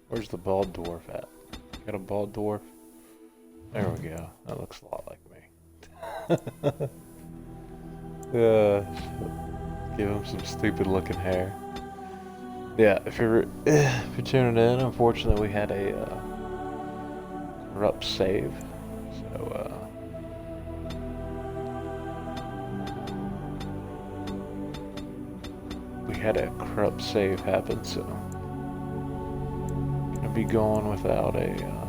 Where's the bald dwarf at? Got a bald dwarf? There we go. That looks a lot like me. Give him some stupid looking hair. Yeah, if you're tuning in, unfortunately we had a corrupt save. So we had a corrupt save happen, so gonna be going without a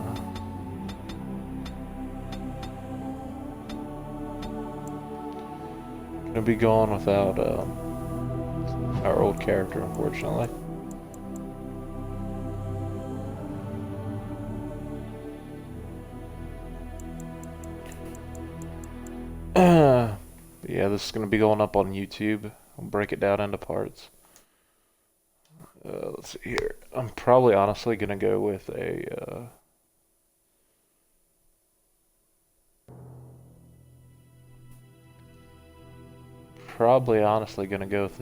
our old character, unfortunately. Yeah, this is gonna be going up on YouTube. I'll break it down into parts. Let's see here. I'm probably honestly gonna go with a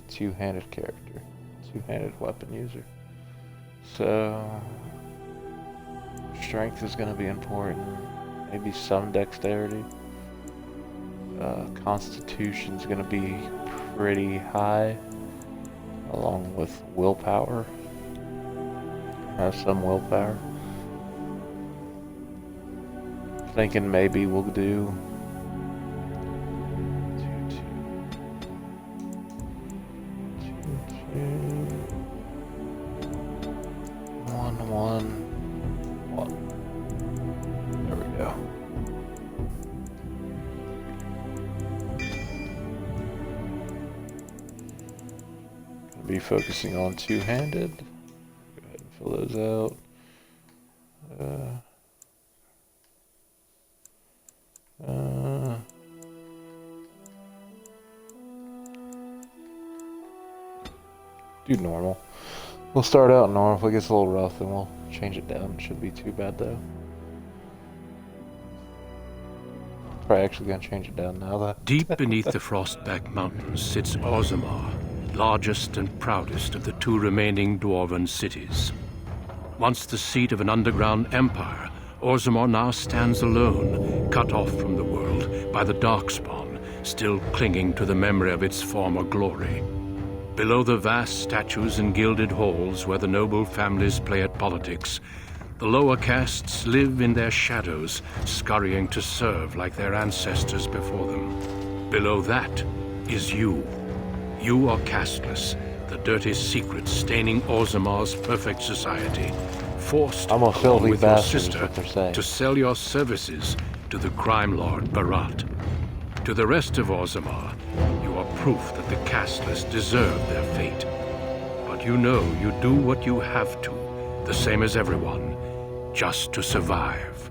two-handed character, two-handed weapon user. So strength is gonna be important. Maybe some dexterity. Constitution's gonna be pretty high, along with willpower. Have some willpower. Thinking maybe we'll do 2, 2, 1, 1, 1. There we go. Be focusing on two-handed. Go ahead and fill those out. Do normal. We'll start out normal. If it gets a little rough, then we'll change it down. It shouldn't be too bad though. Probably actually gonna change it down now though. Deep beneath the Frostback Mountains sits Orzammar, largest and proudest of the two remaining dwarven cities. Once the seat of an underground empire, Orzammar now stands alone, cut off from the world by the Darkspawn, still clinging to the memory of its former glory. Below the vast statues and gilded halls where the noble families play at politics, the lower castes live in their shadows, scurrying to serve like their ancestors before them. Below that is you. You are casteless, the dirty secret staining Orzammar's perfect society, forced, along with your sister, to sell your services to the crime lord Barat. To the rest of Orzammar, you are proof that the casteless deserve their fate. But you know you do what you have to, the same as everyone, just to survive.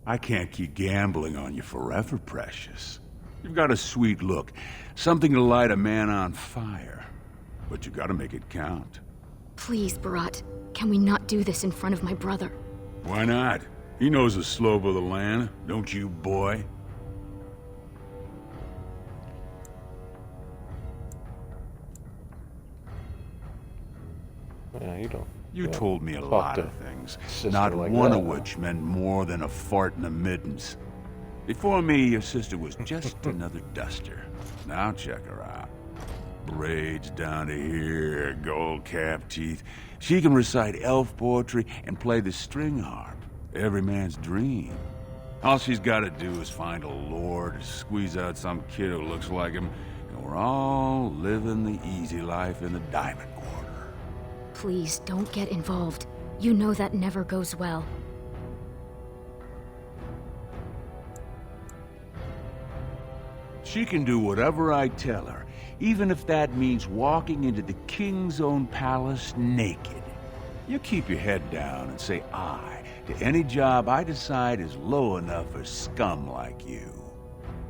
I can't keep gambling on you forever, Precious. You've got a sweet look, something to light a man on fire. But you gotta make it count. Please, Barat, can we not do this in front of my brother? Why not? He knows the slope of the land, don't you, boy? Yeah, you don't. You told me a lot of things, not one of which meant more than a fart in the mittens. Before me, your sister was just another duster. Now check her out. Braids down to here, gold cap teeth. She can recite elf poetry and play the string harp. Every man's dream. All she's got to do is find a lord, squeeze out some kid who looks like him, and we're all living the easy life in the Diamond Quarter. Please, don't get involved. You know that never goes well. She can do whatever I tell her, even if that means walking into the king's own palace naked. You keep your head down and say aye to any job I decide is low enough for scum like you.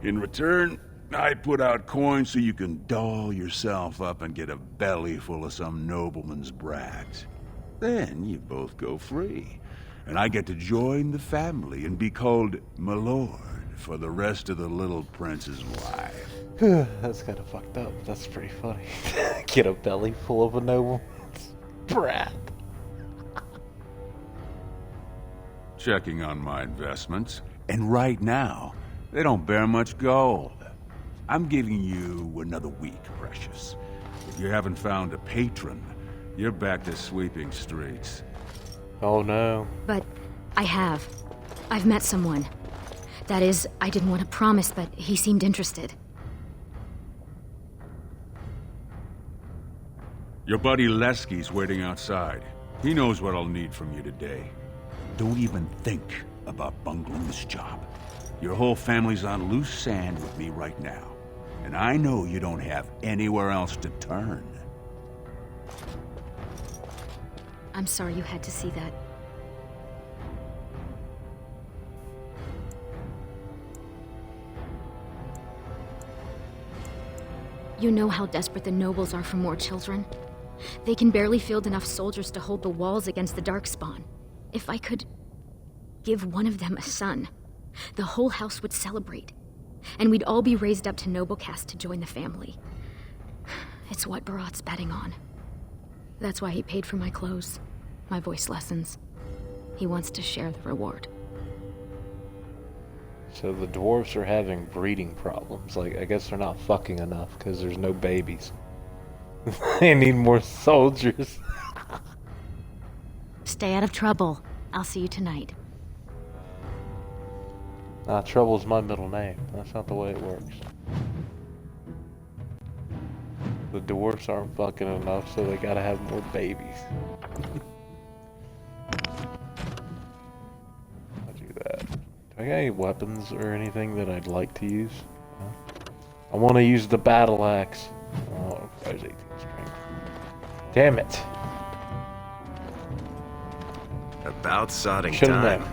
In return, I put out coins so you can doll yourself up and get a belly full of some nobleman's brats. Then you both go free, and I get to join the family and be called my lord for the rest of the little prince's life. That's kind of fucked up. That's pretty funny. Get a belly full of a noble. brat. Checking on my investments, and right now, they don't bear much gold. I'm giving you another week, Precious. If you haven't found a patron, you're back to sweeping streets. Oh no. But I have. I've met someone. That is, I didn't want to promise, but he seemed interested. Your buddy Lesky's waiting outside. He knows what I'll need from you today. Don't even think about bungling this job. Your whole family's on loose sand with me right now. And I know you don't have anywhere else to turn. I'm sorry you had to see that. You know how desperate the nobles are for more children? They can barely field enough soldiers to hold the walls against the Darkspawn. If I could give one of them a son, the whole house would celebrate. And we'd all be raised up to noble caste to join the family. It's what Barat's betting on. That's why he paid for my clothes, my voice lessons. He wants to share the reward. So the dwarves are having breeding problems. Like, I guess they're not fucking enough because there's no babies. They need more soldiers. Stay out of trouble. I'll see you tonight. Nah, Trouble's my middle name. That's not the way it works. The dwarves aren't fucking enough, so they gotta have more babies. I'll do that. Do I got any weapons or anything that I'd like to use? No? I want to use the battle axe. Oh, there's 18 strength. Damn it. About sodding Should've time. known.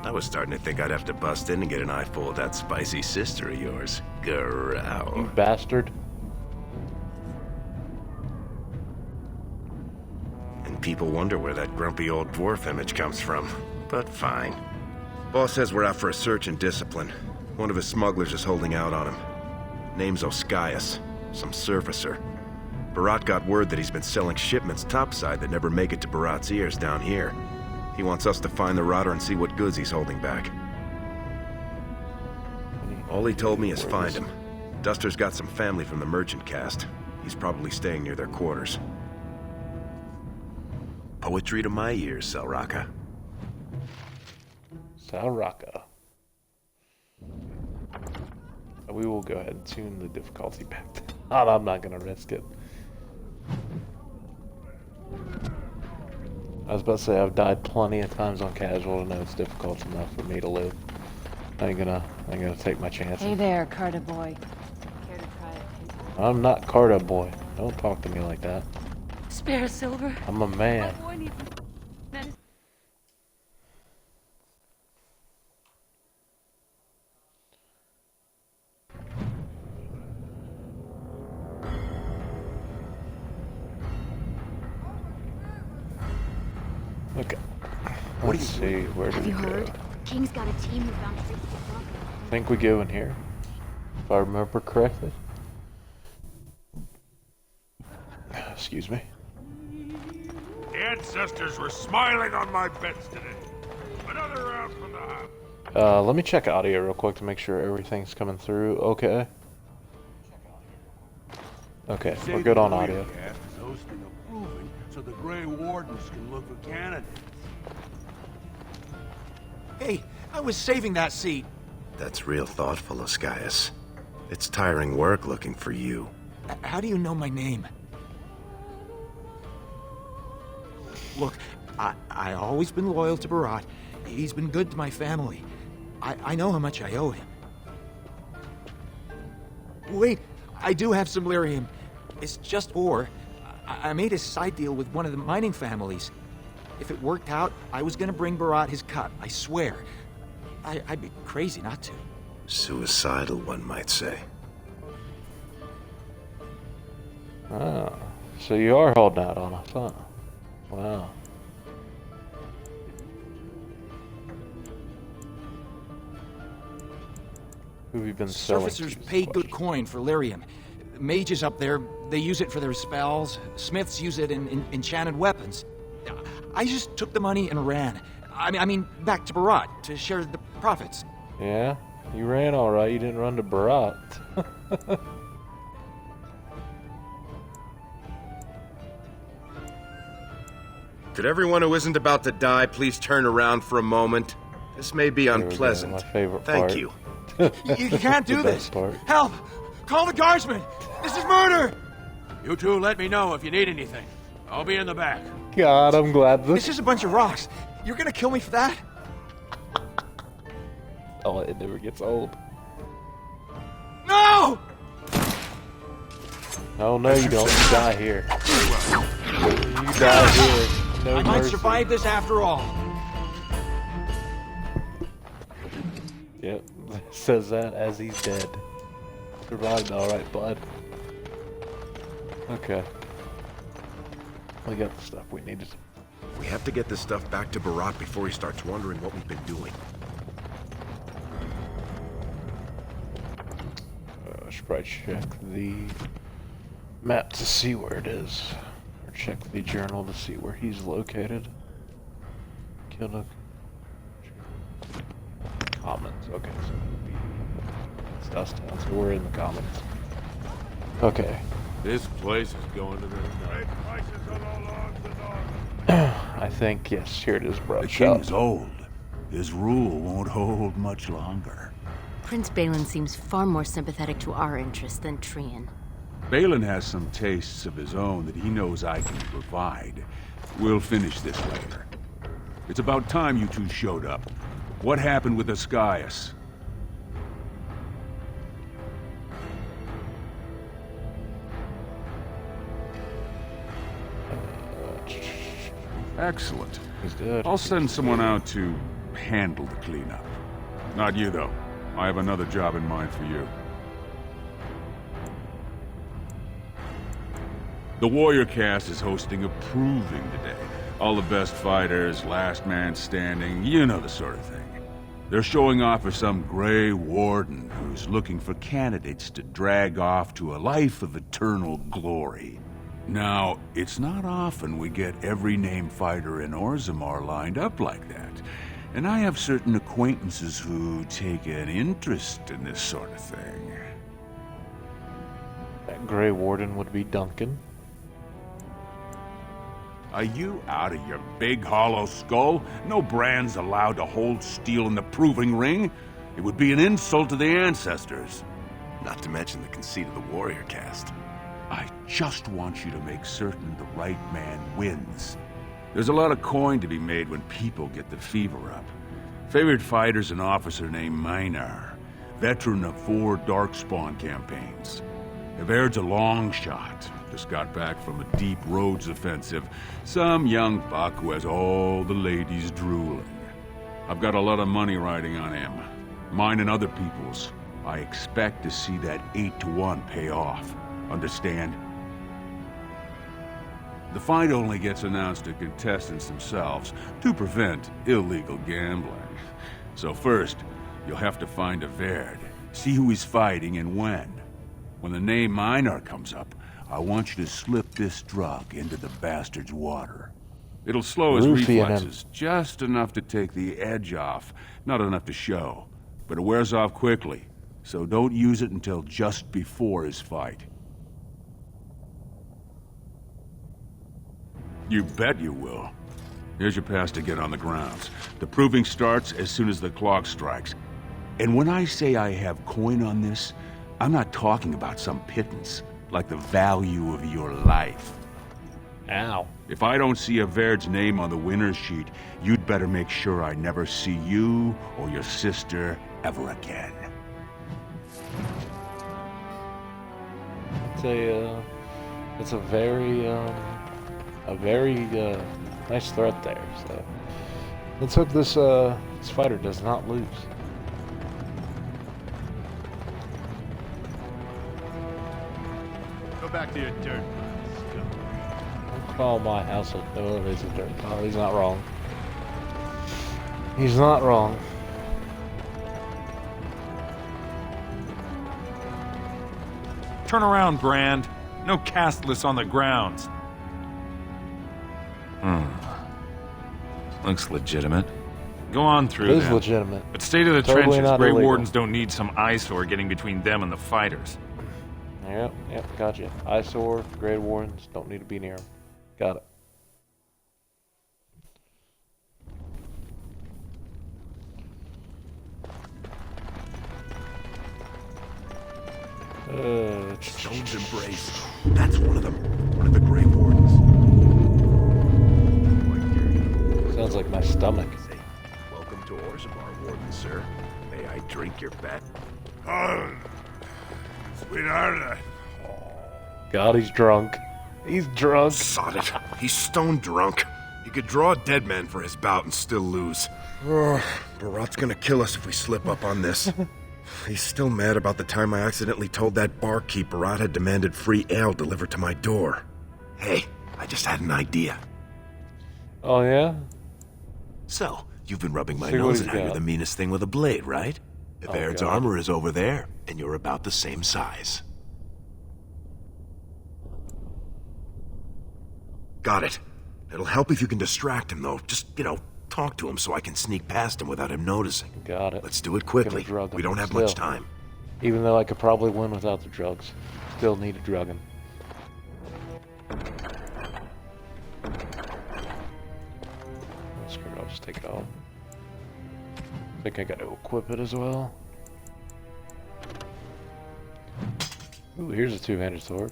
I was starting to think I'd have to bust in and get an eyeful of that spicy sister of yours. Growl. You bastard. And people wonder where that grumpy old dwarf image comes from. But fine. Boss says we're out for a search and discipline. One of his smugglers is holding out on him. Name's Oscius, some surfacer. Barat got word that he's been selling shipments topside that never make it to Barat's ears down here. He wants us to find the rotter and see what goods he's holding back. All he told me is find him. Duster's got some family from the merchant caste. He's probably staying near their quarters. Poetry to my ears, Selraka. Salraka. We will go ahead and tune the difficulty back down. I'm not gonna risk it. I was about to say I've died plenty of times on casual to know it's difficult enough for me to live. I ain't gonna take my chances. Hey there, Carter boy. Care to try it? I'm not Carter boy. Don't talk to me like that. Spare silver. I'm a man. My boy needs medicine. Okay. Let's see, where do Have we you go? heard? King's got a team who found troops I think we go in here, if I remember correctly. Excuse me. The ancestors were smiling on my bets today. Another round from the house. Let me check audio real quick to make sure everything's coming through. Okay. Okay, we're good on audio. Is hosting a proving so the Grey Wardens can look for candidates. Hey, I was saving that seat. That's real thoughtful, Oscius. It's tiring work looking for you. How do you know my name? Look, I always been loyal to Barat. He's been good to my family. I know how much I owe him. Wait, I do have some lyrium. It's just ore. I made a side deal with one of the mining families. If it worked out, I was gonna bring Barat his cut, I swear. I'd be crazy not to. Suicidal, one might say. Oh, so you are holding out on us, huh? Wow. Who have you been selling Surfacers to? pay good coin for lyrium. Mages up there, they use it for their spells. Smiths use it in enchanted weapons. I just took the money and ran. I mean, back to Barat to share the profits. Yeah, you ran all right. You didn't run to Barat. Could everyone who isn't about to die please turn around for a moment? This may be unpleasant. My favorite Thank part. you. You can't do The this. best part. Help! Call the guardsman! This is murder! You two let me know if you need anything. I'll be in the back. God, I'm glad This is a bunch of rocks. You're gonna kill me for that? Oh, it never gets old. No! Oh no, you don't. You die here. You die here. No I might mercy. survive this after all. Yep, says that as he's dead. Survived all right, bud. Okay. We got the stuff we needed. We have to get this stuff back to Barat before he starts wondering what we've been doing. I should probably check the map to see where it is. Or check the journal to see where he's located. Kilnook. Commons. Okay, so it's Dusttown, so we're in the Commons. Okay. This place is going to the I think, yes, here it is, bro. The king is old. His rule won't hold much longer. Prince Balin seems far more sympathetic to our interests than Trian. Balin has some tastes of his own that he knows I can provide. We'll finish this later. It's about time you two showed up. What happened with Ascaius? Excellent. He's dead. I'll send someone out to handle the cleanup. Not you, though. I have another job in mind for you. The Warrior Cast is hosting a proving today. All the best fighters, last man standing, you know the sort of thing. They're showing off for some Grey Warden who's looking for candidates to drag off to a life of eternal glory. Now, it's not often we get every named fighter in Orzammar lined up like that. And I have certain acquaintances who take an interest in this sort of thing. That Grey Warden would be Duncan. Are you out of your big hollow skull? No brand's allowed to hold steel in the proving ring. It would be an insult to the ancestors. Not to mention the conceit of the Warrior Cast. I just want you to make certain the right man wins. There's a lot of coin to be made when people get the fever up. Favorite fighter's an officer named Minar, veteran of 4 Darkspawn campaigns. Evaird's a long shot. Just got back from a deep roads offensive. Some young buck who has all the ladies drooling. I've got a lot of money riding on him. Mine and other people's. I expect to see that 8-to-1 pay off. Understand? The fight only gets announced to contestants themselves to prevent illegal gambling. So first, you'll have to find Evaird, see who he's fighting and when. When the name Minar comes up, I want you to slip this drug into the bastard's water. It'll slow his reflexes just enough to take the edge off, not enough to show. But it wears off quickly, so don't use it until just before his fight. You bet you will. Here's your pass to get on the grounds. The proving starts as soon as the clock strikes. And when I say I have coin on this, I'm not talking about some pittance, like the value of your life. Ow. If I don't see Evaird's name on the winner's sheet, you'd better make sure I never see you or your sister ever again. It's a very nice threat there. So let's hope this fighter does not lose. Go back to your dirt. Don't call my house a it's a dirt pile. He's not wrong. He's not wrong. Turn around, Brand. No castless on the grounds. Looks legitimate. Go on through It is then. legitimate. But stay to the Totally trenches. not Grey illegal. Wardens don't need some eyesore getting between them and the fighters. Yep, gotcha. Eyesore, Grey Wardens, don't need to be near them. Got it. Stone's Embrace. That's one of them. One of the Grey Wardens. Sounds like my stomach. Say, welcome to Orzammar, Warden, sir. May I drink your bet? Oh, sweetheart. God, he's drunk. He's drunk. Sod it. He's stone drunk. He could draw a dead man for his bout and still lose. Barat's gonna kill us if we slip up on this. He's still mad about the time I accidentally told that barkeep Barat had demanded free ale delivered to my door. Hey, I just had an idea. Oh, yeah? So, you've been rubbing my See what nose he's at how you're got. the meanest thing with a blade, right? Oh, Evaird's God. armor is over there, and you're about the same size. Got it. It'll help if you can distract him, though. Just, talk to him so I can sneak past him without him noticing. Got it. Let's do it quickly. Gonna drug him. We don't have Still. much time. Even though I could probably win without the drugs. Still need to drug him. Screw it, I'll just take it off. I think I gotta equip it as well. Ooh, here's a two-handed sword.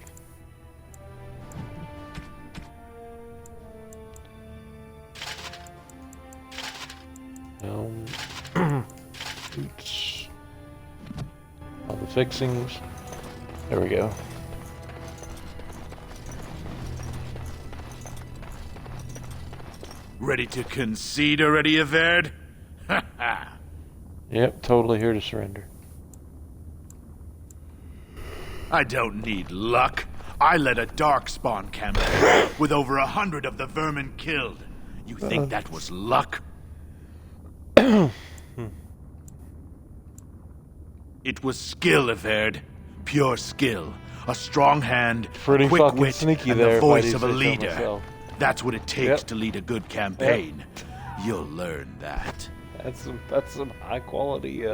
Oops. All the fixings. There we go. Ready to concede already, Evaird? Ha ha! Yep, totally here to surrender. I don't need luck. I led a Darkspawn campaign with over 100 of the vermin killed. You think that was luck? It was skill, Evaird. Pure skill. A strong hand, Pretty quick fucking wit, sneaky and there, the if I voice do of a say so leader. myself. That's what it takes Yep. to lead a good campaign. You'll learn that. That's some high quality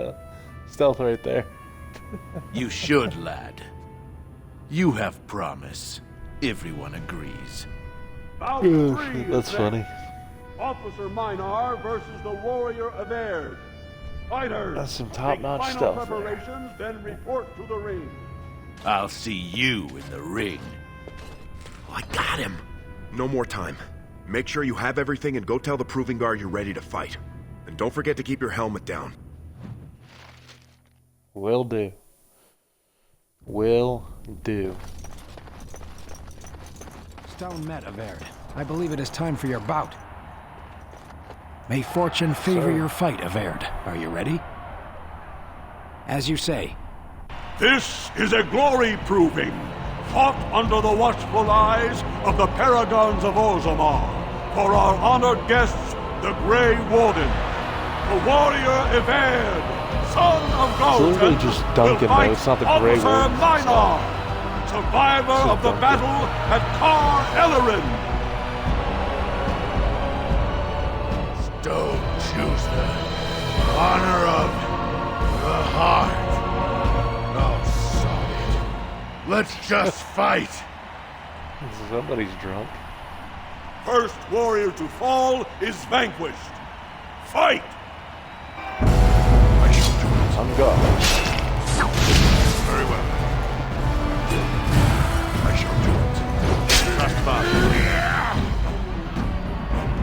stealth right there. You should, lad. You have promise. Everyone agrees. Bout Ooh, three that's is funny. next. Officer Minar versus the warrior Evaird. Fighters, That's some make top-notch final stuff there. preparations, then report to the ring. I'll see you in the ring. Oh, I got him. No more time. Make sure you have everything and go tell the Proving Guard you're ready to fight. And don't forget to keep your helmet down. Will do. Will do. Stone met, Evaird. I believe it is time for your bout. May fortune favor your fight, Evaird. Are you ready? As you say. This is a glory proving, fought under the watchful eyes of the paragons of Orzammar, for our honored guests, the Grey Warden, the warrior Evaird, son of Literally Galton, just Duncan, will fight though. It's not the Grey Officer Warden. Minar, survivor It's of the Duncan. battle at Kar Ellerin. Don't choose the honor of the heart. Oh, sod it. Let's just fight. Somebody's drunk. First warrior to fall is vanquished. Fight! I shall do it. I'm God. Very well. I shall do it. Trust Bob.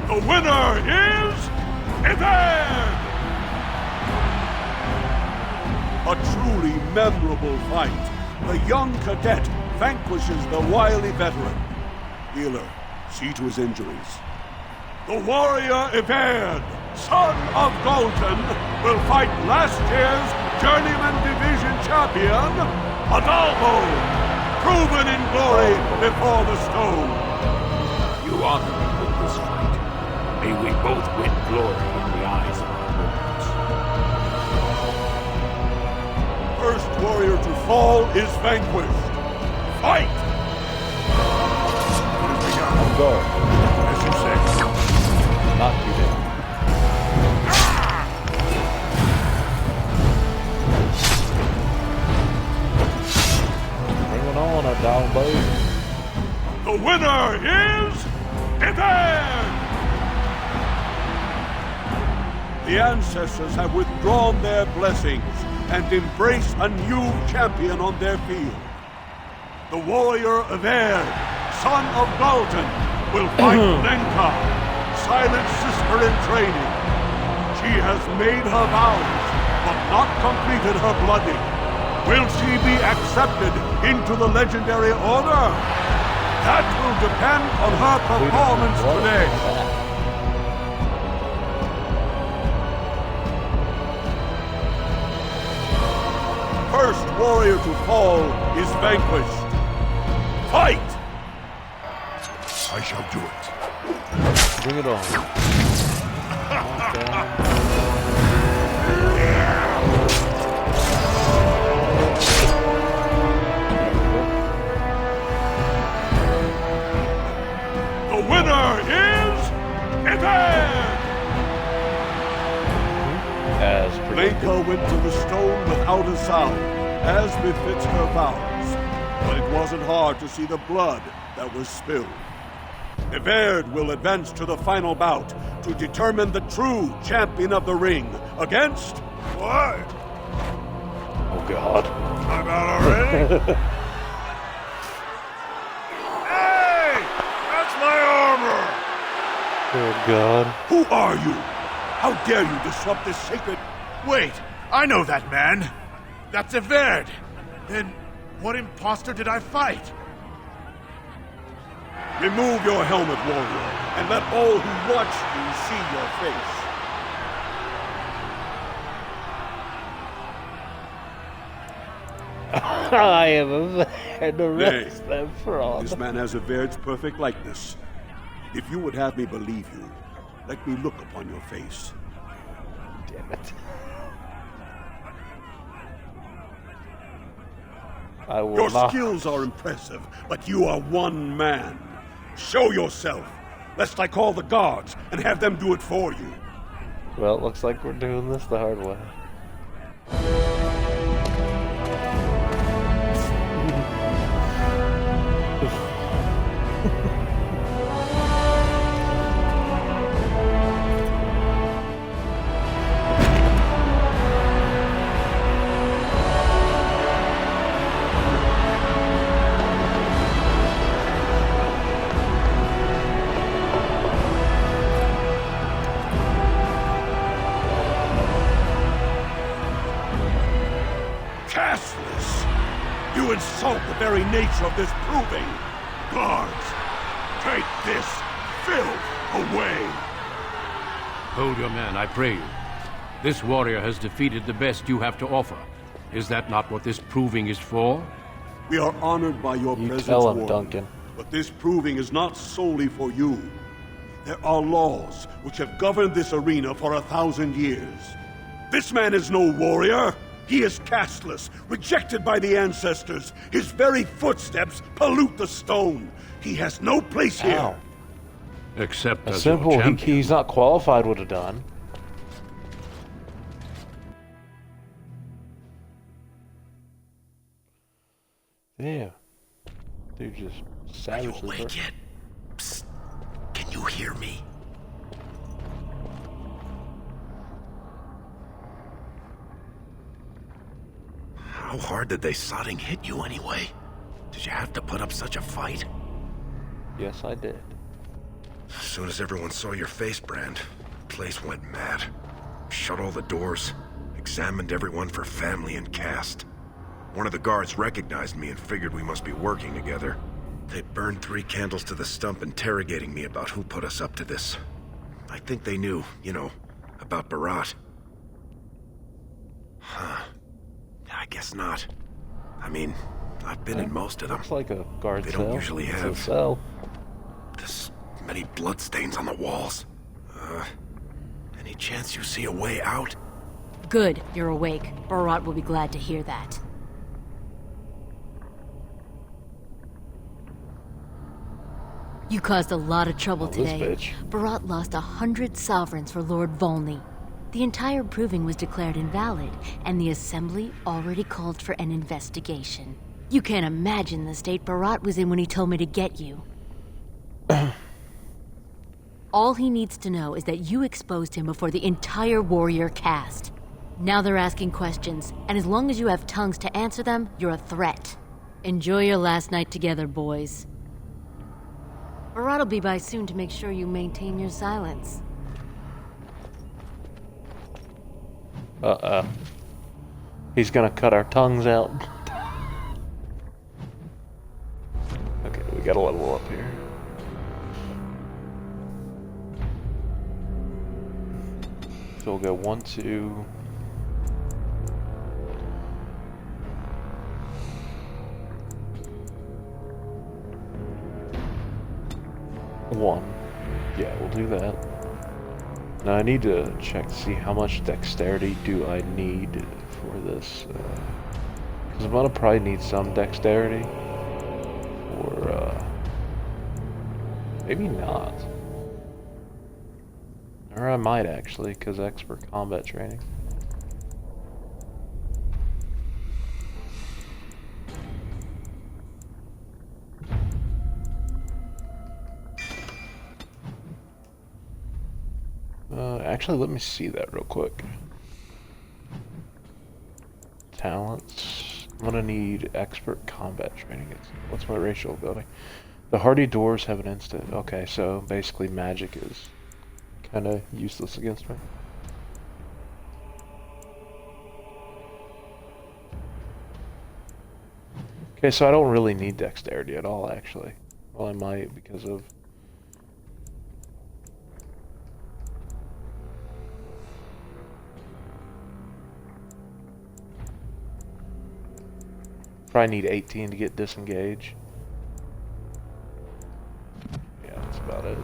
The winner is Evaird! A truly memorable fight. The young cadet vanquishes the wily veteran. Healer, see to his injuries. The warrior Evaird, son of Galton, will fight last year's Journeyman Division champion, Adalbo, proven in glory before the stone. You honor me with this fight. May we both win glory in the eyes of our lords. First warrior to fall is vanquished. Fight! I'm going. As you say. Not too bad. Bring it on, a dog boat. The winner is Everd! The ancestors have withdrawn their blessings and embraced a new champion on their field. The warrior Everd, son of Galton, will fight Lenka, Silent sister in training. She has made her vows, but not completed her blooding. Will she be accepted into the legendary order? That will depend on her performance today. First warrior to fall is vanquished. Fight! I shall do it. Bring it on. The winner is Everd! As predicted. Lenka went to the stone without a sound, as befits her vows. But it wasn't hard to see the blood that was spilled. Everd will advance to the final bout to determine the true champion of the ring against... What? Oh God. I'm out already? Hey! That's my armor! Oh God. Who are you? How dare you disrupt this sacred... Wait, I know that man. That's Everd. Then what imposter did I fight? Remove your helmet, warrior, and let all who watch you see your face. I am a man. Arrest Nay, them fraud. this man has Everd's perfect likeness. If you would have me believe you, let me look upon your face. Damn it. I will Your not. skills are impressive, but you are one man. Show yourself, lest I call the guards and have them do it for you. Well, it looks like we're doing this the hard way. Castless! You insult the very nature of this proving. Guards, take this filth away. Hold your man, I pray you. This warrior has defeated the best you have to offer. Is that not what this proving is for? We are honored by your You presence, tell him, Warden. Duncan. But this proving is not solely for you. There are laws which have governed this arena for 1,000 years. This man is no warrior. He is casteless, rejected by the ancestors. His very footsteps pollute the stone. He has no place here. Ow. Except A as simple, your champion. he's not qualified would have done. Yeah. Dude just savagely hurt. Yet? Psst. Can you hear me? How hard did they sodding hit you anyway? Did you have to put up such a fight? Yes, I did. As soon as everyone saw your face, Brand, the place went mad. Shut all the doors, examined everyone for family and caste. One of the guards recognized me and figured we must be working together. They burned 3 candles to the stump interrogating me about who put us up to this. I think they knew, you know, about Barat. Huh. I guess not. I mean, I've been in most of them. Looks like a guard They cell. don't usually It's a have cell. this many bloodstains on the walls. Any chance you see a way out? Good, you're awake. Barat will be glad to hear that. You caused a lot of trouble this today. bitch. Barat lost 100 sovereigns for Lord Volney. The entire proving was declared invalid, and the Assembly already called for an investigation. You can't imagine the state Barat was in when he told me to get you. All he needs to know is that you exposed him before the entire warrior caste. Now they're asking questions, and as long as you have tongues to answer them, you're a threat. Enjoy your last night together, boys. Barat will be by soon to make sure you maintain your silence. Uh-oh. He's gonna cut our tongues out. Okay, we got a level up here. So we'll go 1, 2. 1. Yeah, we'll do that. Now I need to check to see how much dexterity do I need for this. Because I'm gonna probably need some dexterity. Or, maybe not. Or I might actually, because expert combat training. Actually, let me see that real quick. Talents. I'm gonna need expert combat training. What's my racial ability? The hardy dwarves have an instant. Okay, so basically magic is kind of useless against me. Okay, so I don't really need dexterity at all, actually. Well, I might because of... Probably need 18 to get disengage. Yeah, that's about it.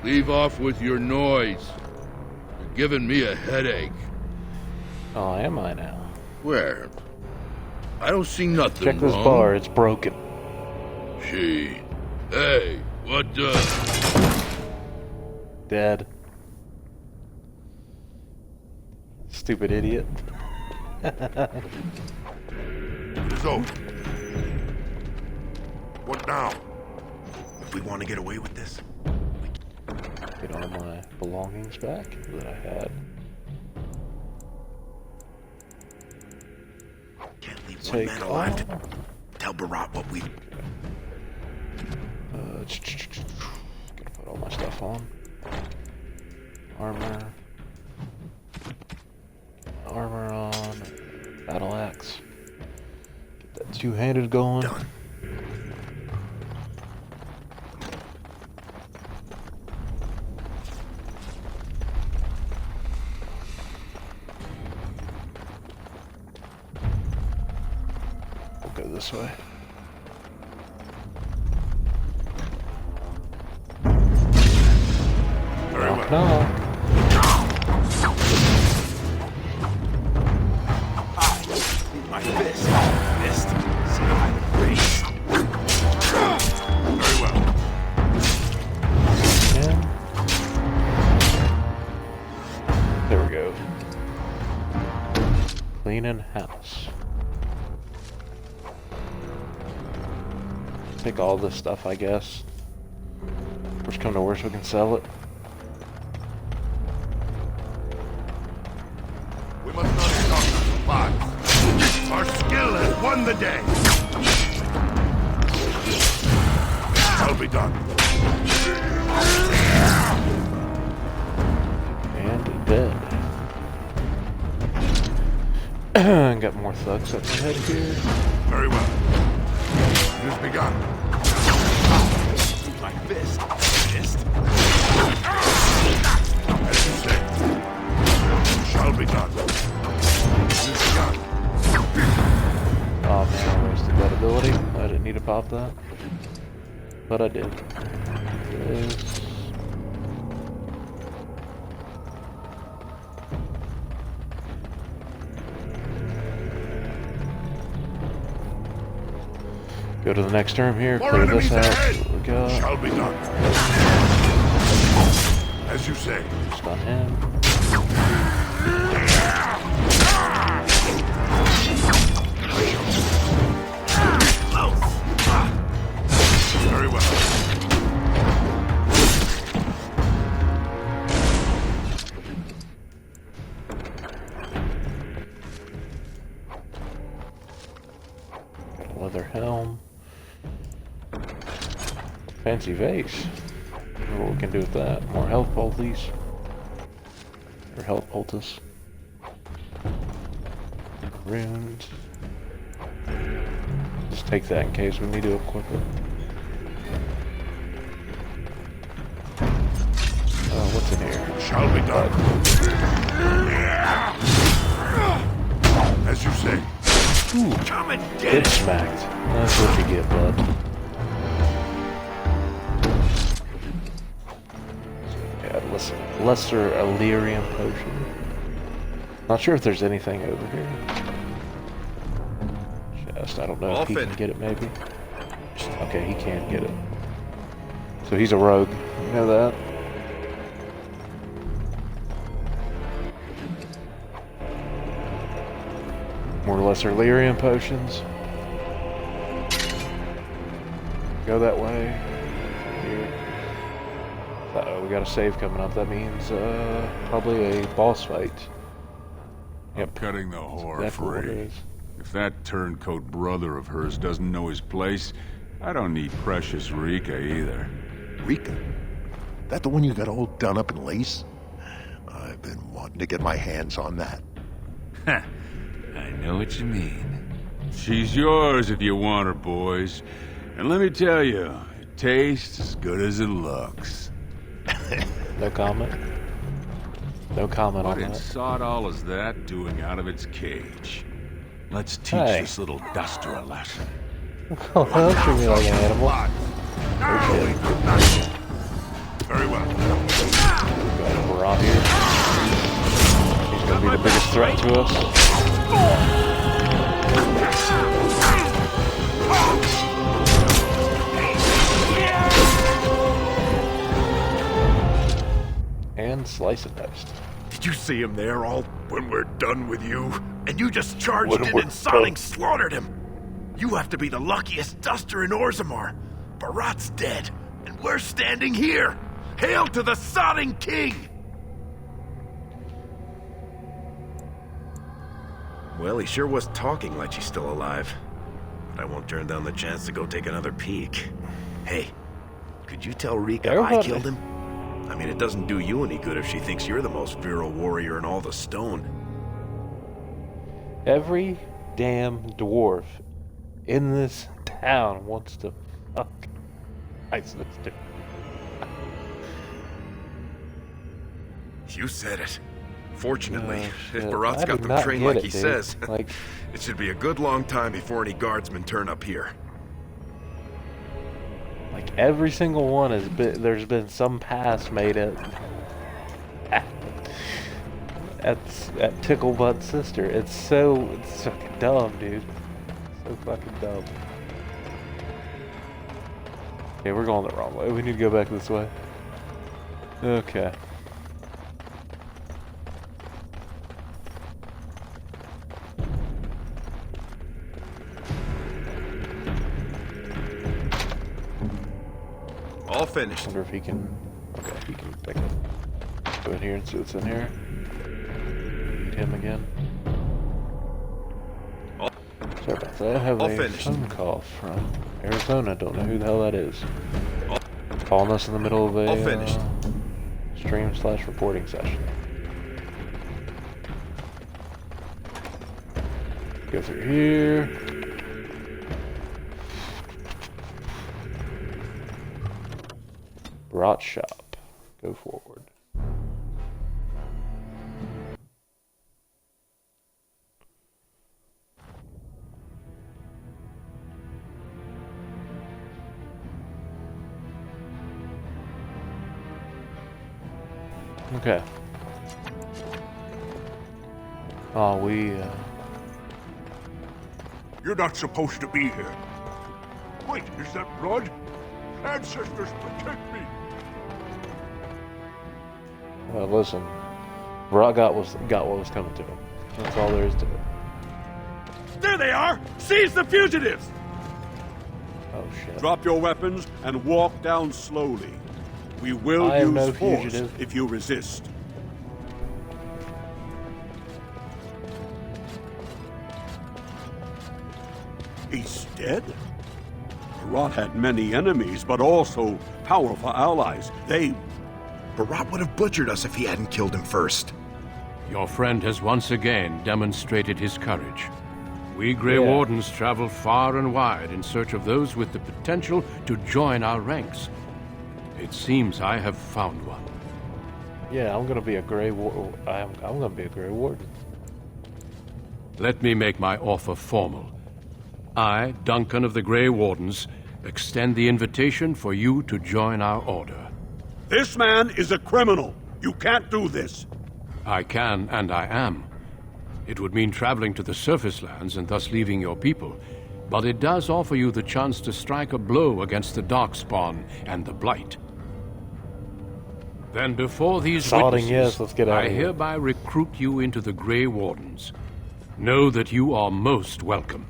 Leave off with your noise. You're giving me a headache. Oh, am I now? Where? I don't see nothing Check this wrong. bar, it's broken. Gee. Hey, what the... Dead. Stupid idiot. So, what now? If we want to get away with this, Get all my belongings back that I had. can't leave one Take man alive to all. tell Barat what we... Gotta put all my stuff on. Armor. Armor on. Battle axe. Get that two-handed going. Done. We'll go this way. Very Knock, well. knock. My fist. Fist. Side. Race. Very well. Yeah. There we go. Cleaning house. Take all this stuff, I guess. Worst come to worst, we can sell it. We must not stop the supplies. Our skill has won the day. Shall be done. And dead. Got more thugs up ahead here. Very well. It has begun. My fist. Fist. As you say. Shall be done. It is begun. Oh man, I wasted that ability. I didn't need to pop that. But I did. This. Go to the next term here, More clear this enemies out. ahead. What we got? Shall be done. As you say. Stun him. Very well. Got a leather helm. Fancy vase. Wonder what we can do with that. More health poultices. Or health poultice. Runes. Just take that in case we need to equip it. What's in here? Shall be done. As you say. Ooh, Come and get smacked. That's what you get, bud. Yeah, lesser Illyrium potion. Not sure if there's anything over here. Chest, I don't know if he can get it, maybe. Okay, he can get it. So he's a rogue. You know that? More lesser Illyrium potions. Go that way. Here. Uh-oh, we got a save coming up. That means probably a boss fight. Yep. Cutting the whore Exactly what it free. is. If that turncoat brother of hers doesn't know his place, I don't need precious Rika either. Rika? That the one you got all done up in lace? I've been wanting to get my hands on that. I know what you mean. She's yours if you want her, boys. And let me tell you, it tastes as good as it looks. No comment. No comment What on in that. sod all is that doing out of its cage? Let's teach Hey. this little duster a lesson. Oh, don't treat me like an animal. Very well. Got Barat here. He's gonna be the biggest threat to us. And slice and diced. Did you see him there all when we're done with you? And you just charged When in we're and Sonic done. slaughtered him. You have to be the luckiest duster in Orzammar. Barat's dead, and we're standing here. Hail to the sodding king! Well, he sure was talking like she's still alive. But I won't turn down the chance to go take another peek. Hey, could you tell Rika I killed him? I mean, it doesn't do you any good if she thinks you're the most virile warrior in all the stone. Every damn dwarf in this town wants to fuck Ice Sister. You said it. Fortunately, Oh, if shit. Barat's I got did them not trained get like it, he dude. says, Like, it should be a good long time before any guardsmen turn up here. like every single one has been. There's been some pass made at TICKLEBUTTS' sister. It's fucking dumb, dude. So fucking dumb. Okay, we're going the wrong way. We need to go back this way. Okay. All finished. Wonder if he can. Okay, he can pick it. Go in here and see what's in here. Eat him again. Sorry about that. I have all a finished. phone call from Arizona. Don't know who the hell that is. Calling us in the middle of a all finished. stream/reporting session. Go through here. Barat shop. Go forward. Okay. Oh, You're not supposed to be here. Wait, is that blood? Ancestors, protect me! Well, listen. Brock got what was coming to him. That's all there is to it. There they are! Seize the fugitives! Oh, shit. Drop your weapons and walk down slowly. We will I am use no force fugitive. if you resist. He's dead? Barat had many enemies, but also powerful allies. Barat would have butchered us if he hadn't killed him first. Your friend has once again demonstrated his courage. We Grey Wardens travel far and wide in search of those with the potential to join our ranks. It seems I have found one. Yeah, I'm gonna be a Grey Warden. I'm gonna be a Grey Warden. Let me make my offer formal. I, Duncan of the Grey Wardens, extend the invitation for you to join our order. This man is a criminal. You can't do this. I can, and I am. It would mean traveling to the surface lands and thus leaving your people, but it does offer you the chance to strike a blow against the Darkspawn and the Blight. Then before these Sodding witnesses, yes, let's get out I of here. hereby recruit you into the Grey Wardens. Know that you are most welcome.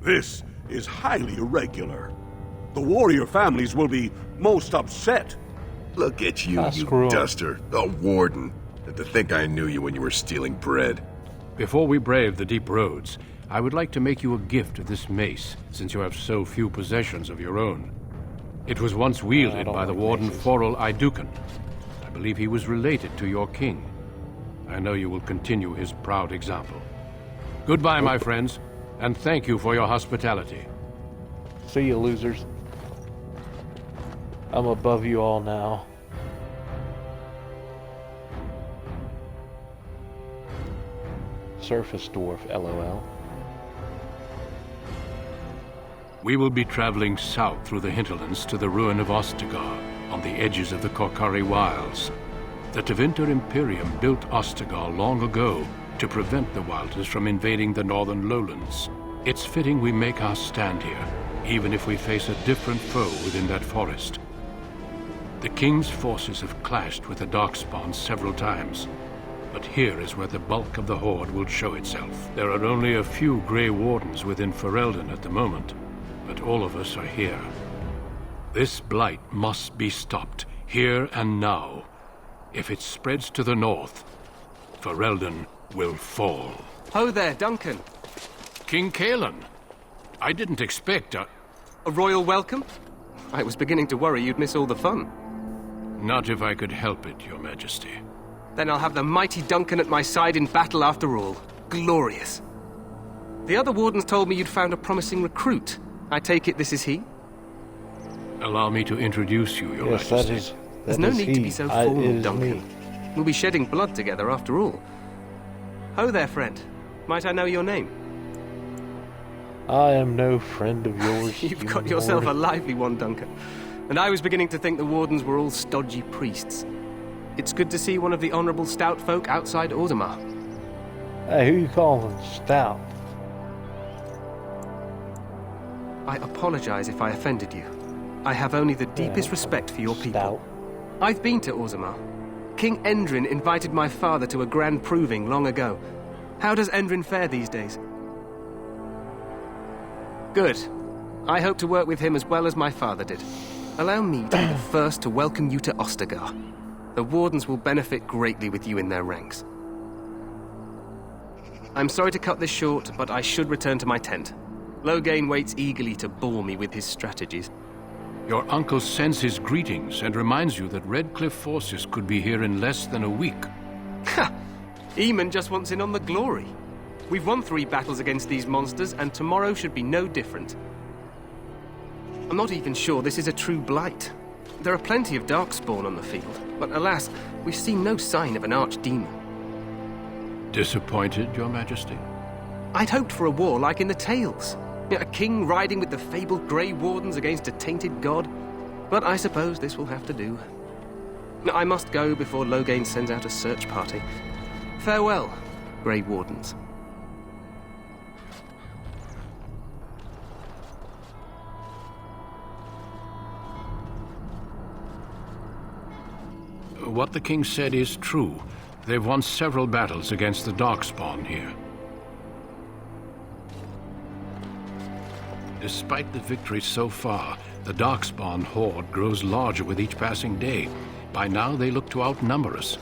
This is highly irregular. The warrior families will be most upset. Look at you, screw you 'em. duster. A warden. And to think I knew you when you were stealing bread. Before we brave the deep roads, I would like to make you a gift of this mace, since you have so few possessions of your own. It was once wielded by the Warden Forel Idukan. I believe he was related to your king. I know you will continue his proud example. Goodbye, my friends, and thank you for your hospitality. See you, losers. I'm above you all now. Surface dwarf, LOL. We will be traveling south through the hinterlands to the ruin of Ostagar, on the edges of the Korkari Wilds. The Tevinter Imperium built Ostagar long ago to prevent the Wilders from invading the northern lowlands. It's fitting we make our stand here, even if we face a different foe within that forest. The King's forces have clashed with the Darkspawn several times, but here is where the bulk of the Horde will show itself. There are only a few Grey Wardens within Ferelden at the moment, but all of us are here. This blight must be stopped, here and now. If it spreads to the north, Ferelden will fall. Ho there, Duncan. King Kaelan, I didn't expect a royal welcome? I was beginning to worry you'd miss all the fun. Not if I could help it, Your Majesty. Then I'll have the mighty Duncan at my side in battle after all. Glorious. The other wardens told me you'd found a promising recruit. I take it this is he? Allow me to introduce you, Your Yes, Majesty. There's no need to be so it formal, is Duncan. me. We'll be shedding blood together after all. Ho there, friend. Might I know your name? I am no friend of yours. You've you got yourself a mortal. lively one, Duncan. And I was beginning to think the wardens were all stodgy priests. It's good to see one of the honorable stout folk outside Orzammar. Hey, who you calling stout? I apologize if I offended you. I have only the deepest respect for your people. Stout. I've been to Orzammar. King Endrin invited my father to a grand proving long ago. How does Endrin fare these days? Good. I hope to work with him as well as my father did. Allow me to be the first to welcome you to Ostagar. The Wardens will benefit greatly with you in their ranks. I'm sorry to cut this short, but I should return to my tent. Loghain waits eagerly to bore me with his strategies. Your uncle sends his greetings and reminds you that Redcliffe forces could be here in less than a week. Ha! Eamon just wants in on the glory. We've won 3 battles against these monsters, and tomorrow should be no different. I'm not even sure this is a true blight. There are plenty of Darkspawn on the field, but alas, we've seen no sign of an archdemon. Disappointed, Your Majesty? I'd hoped for a war like in the tales. A king riding with the fabled Grey Wardens against a tainted god. But I suppose this will have to do. I must go before Loghain sends out a search party. Farewell, Grey Wardens. What the king said is true. They've won several battles against the Darkspawn here. Despite the victories so far, the Darkspawn horde grows larger with each passing day. By now, they look to outnumber us.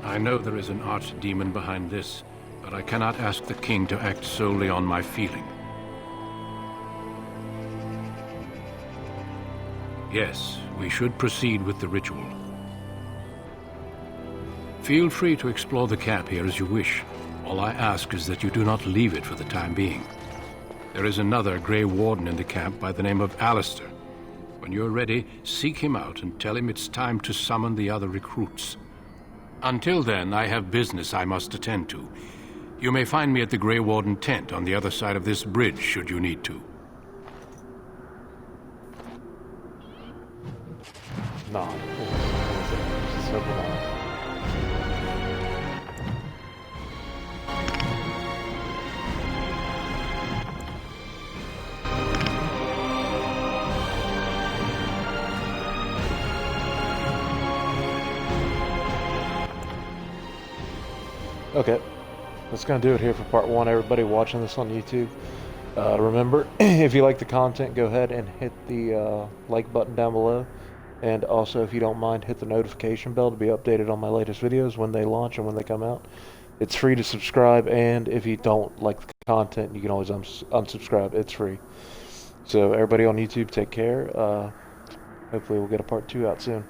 I know there is an archdemon behind this, but I cannot ask the king to act solely on my feeling. Yes, we should proceed with the ritual. Feel free to explore the camp here as you wish. All I ask is that you do not leave it for the time being. There is another Grey Warden in the camp by the name of Alistair. When you're ready, seek him out and tell him it's time to summon the other recruits. Until then, I have business I must attend to. You may find me at the Grey Warden tent on the other side of this bridge, should you need to. No. Okay, that's going to do it here for part 1. Everybody watching this on YouTube, remember, if you like the content, go ahead and hit the like button down below. And also, if you don't mind, hit the notification bell to be updated on my latest videos when they launch and when they come out. It's free to subscribe, and if you don't like the content, you can always unsubscribe. It's free. So everybody on YouTube, take care. Hopefully we'll get a part 2 out soon.